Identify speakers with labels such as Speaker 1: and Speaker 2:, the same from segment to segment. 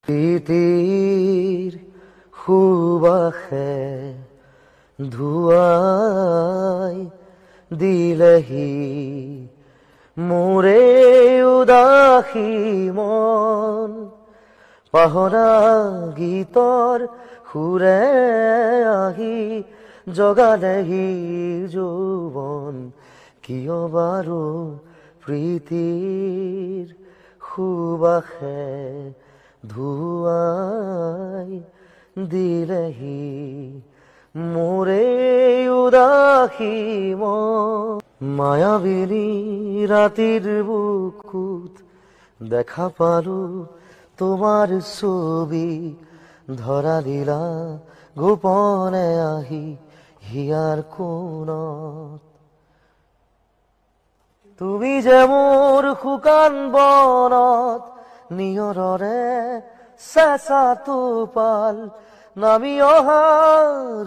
Speaker 1: প্ৰীতিৰ সুবাসে ধুৱাই দিলেহি মোৰে উদাসী মন, পাহৰা গীতৰ সুৰে আহি জগালেহি যৌৱন। কিয় বাৰু প্ৰীতিৰ সুবাসে ধুৱাই দিলেহি মোৰে উদাসী মন। মায়াবিনী ৰাতিৰ বুকুত দেখা পালো তোমাৰ ছবি, ধৰা দিলা গোপনে আহি হিয়াৰ কোণত। তুমি যে মোৰ শুকান বনত নিয়ৰৰে চেঁচা টোপাল, নামি অহা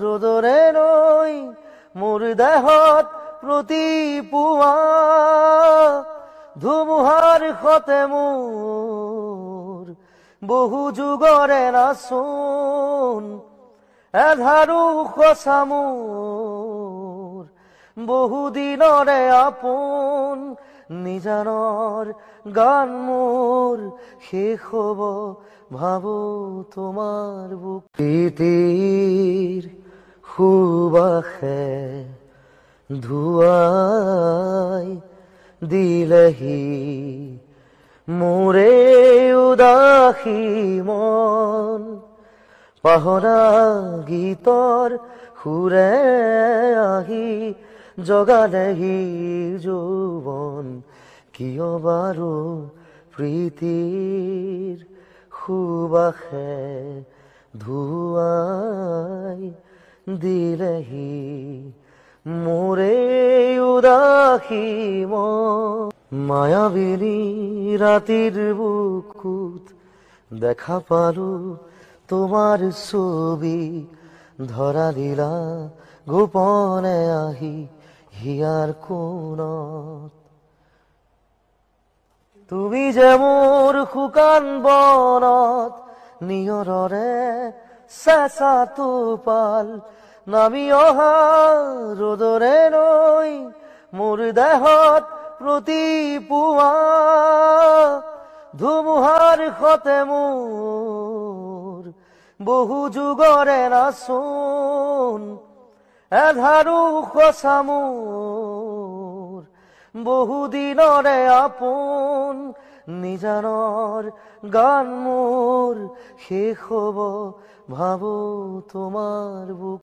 Speaker 1: ৰ'দৰে নৈ মোৰ দেহত প্ৰতিপুৱা। ধুমুহাৰ সতে মোৰ বহু যুগৰে নাচোন, এধাৰো সঁচা মোৰ বহু দিনৰে আপোন। নিজানৰ গান মোৰ শেষ হ'ব ভাবো তোমাৰ বুক। প্ৰীতিৰ সুবাসে ধুৱাই দিলেহি মোৰে উদাসী মন, পাহৰা গীতৰ সুৰে আহি জগালেহি যৌৱন। কিয় বাৰু প্ৰীতিৰ সুবাসে ধুৱাই দিলেহি মোৰে উদাসী মন। মায়াবিনী ৰাতিৰ বুকুত দেখা পালো তোমাৰ ছবি, ধৰা দিলা গোপনে আহি হিয়াৰ কোণত। তুমি যে মোৰ শুকান বনত নিয়ৰৰে চেঁচা টোপাল, নামি অহা ৰ'দৰে নৈ মোৰ দেহত প্ৰতিপুৱা। ধুমুহাৰ সতে মোৰ বহু যুগৰে নাচোন, এধাৰো সঁচা মোৰ বহু দিনৰে আপোন। নিজানৰ গান মোৰ শেষ হ'ব ভাবো তোমাৰ বুক।